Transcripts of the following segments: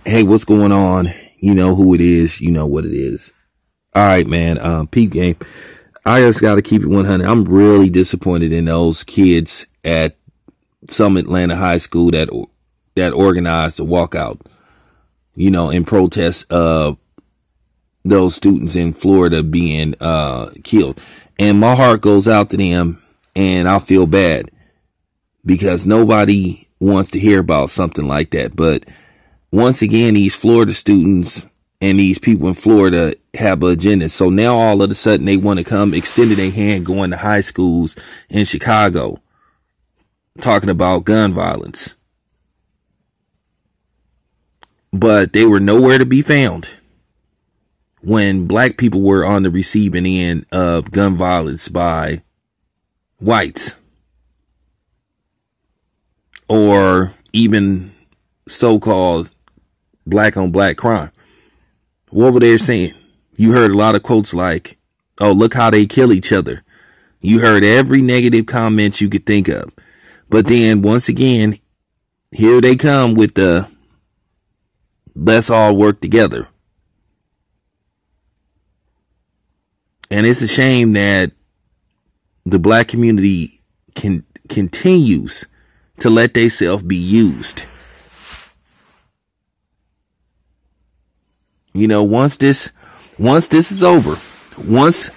Hey, what's going on? You know who it is. You know what it is. All right, man. Peep game. I just got to keep it 100. I'm really disappointed in those kids at some Atlanta high school that organized a walkout, in protest of those students in Florida being killed. And my heart goes out to them, and I feel bad because nobody wants to hear about something like that. But once again, these Florida students and these people in Florida have an agenda. So now all of a sudden they want to come extending their hand going to high schools in Chicago talking about gun violence. But they were nowhere to be found when black people were on the receiving end of gun violence by whites or even so-called black on black crime. What were they saying? You heard a lot of quotes like, oh, look how they kill each other. You heard every negative comment you could think of. But then once again, here they come with the let's all work together. And it's a shame that the black community continues to let themselves be used. Once this is over, once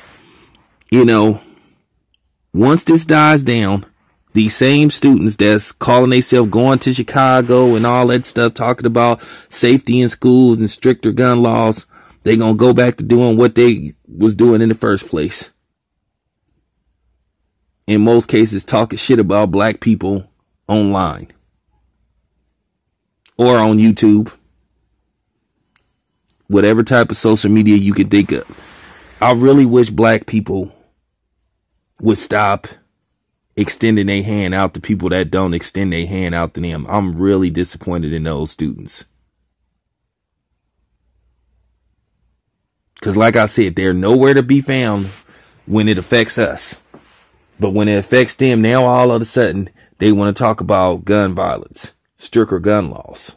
this dies down, these same students that's calling themselves going to Chicago and all that stuff, talking about safety in schools and stricter gun laws, they're going to go back to doing what they was doing in the first place. In most cases, talking shit about black people online or on YouTube. Whatever type of social media you can think of. I really wish black people would stop extending their hand out to people that don't extend their hand out to them. I'm really disappointed in those students. Because like I said, they're nowhere to be found when it affects us. But when it affects them, now all of a sudden, they want to talk about gun violence, stricter gun laws.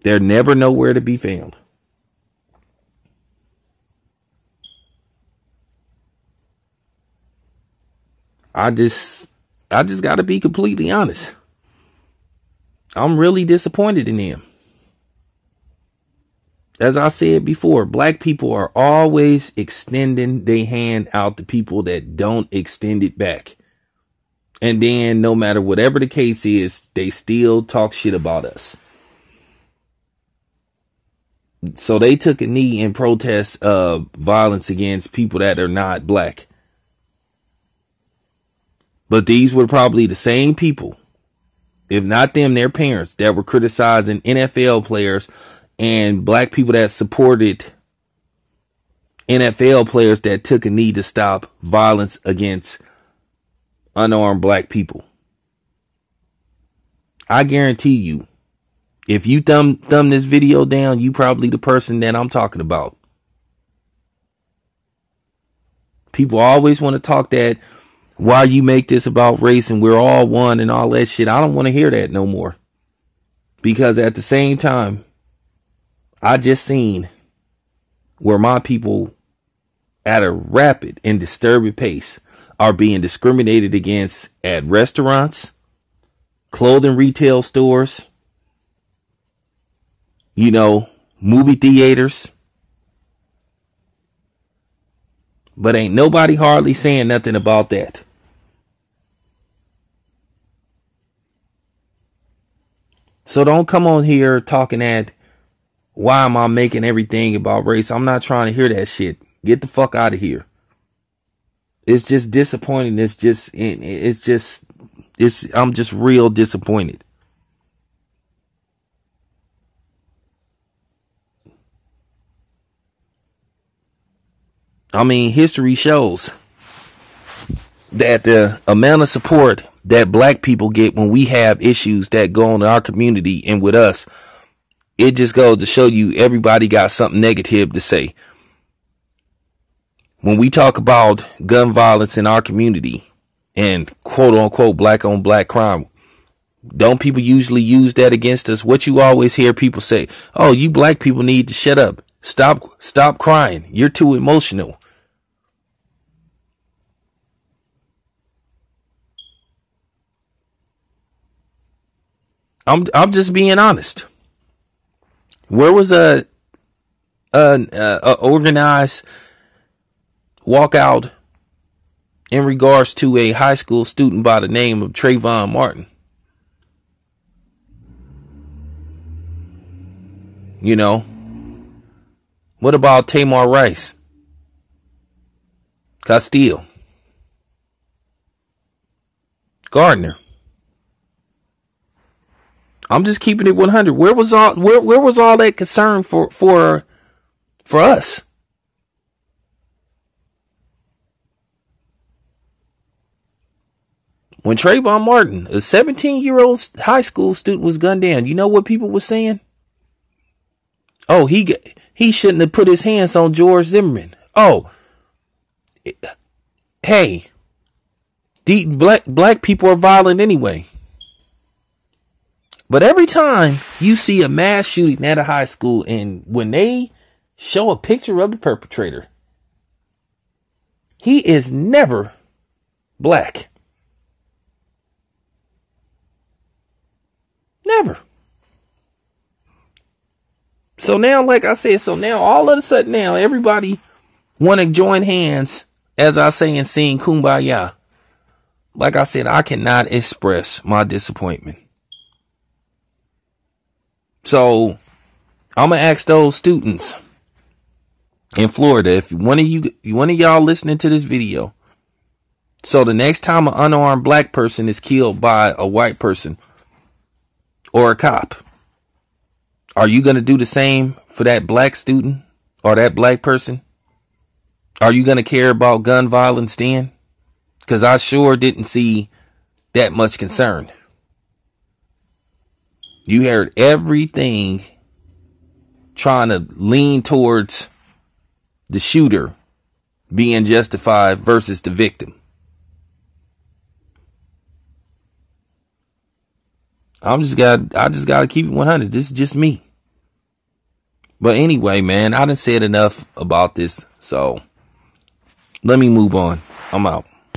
They're never nowhere to be found. I just got to be completely honest. I'm really disappointed in them. As I said before, black people are always extending their hand out to people that don't extend it back. And then no matter whatever the case is, they still talk shit about us. So they took a knee in protest of violence against people that are not black. But these were probably the same people, if not them, their parents, that were criticizing NFL players and black people that supported NFL players that took a knee to stop violence against unarmed black people. I guarantee you, if you thumb this video down, you probably the person that I'm talking about. People always want to talk that why you make this about race and we're all one and all that shit. I don't want to hear that no more. Because at the same time, I just seen where my people at a rapid and disturbing pace are being discriminated against at restaurants, clothing retail stores, movie theaters. But ain't nobody hardly saying nothing about that. So don't come on here talking that, why am I making everything about race? I'm not trying to hear that shit. Get the fuck out of here. It's just disappointing. I'm just real disappointed. I mean, history shows that the amount of support that black people get when we have issues that go on in our community and with us, it just goes to show you everybody got something negative to say. When we talk about gun violence in our community and quote unquote black on black crime, Don't people usually use that against us? What you always hear people say, oh, you black people need to shut up. Stop crying. You're too emotional. I'm just being honest. Where was a organized walkout in regards to a high school student by the name of Trayvon Martin? You know, what about Tamar Rice, Castile, Gardner? I'm just keeping it 100. Where was all that concern for us? When Trayvon Martin, a 17-year-old high school student, was gunned down, you know what people were saying? Oh, he shouldn't have put his hands on George Zimmerman. Oh, hey, the black people are violent anyway. But every time you see a mass shooting at a high school, and when they show a picture of the perpetrator, he is never black. Never. So now, like I said, all of a sudden now, everybody want to join hands, as I say, and sing Kumbaya. Like I said, I cannot express my disappointment. So I'm going to ask those students in Florida, if one of y'all listening to this video, so the next time an unarmed black person is killed by a white person or a cop, are you going to do the same for that black student or that black person? Are you going to care about gun violence then? Because I sure didn't see that much concern. You heard everything trying to lean towards the shooter being justified versus the victim. I just got to keep it 100. This is just me. But anyway, man, I done said enough about this. So let me move on. I'm out.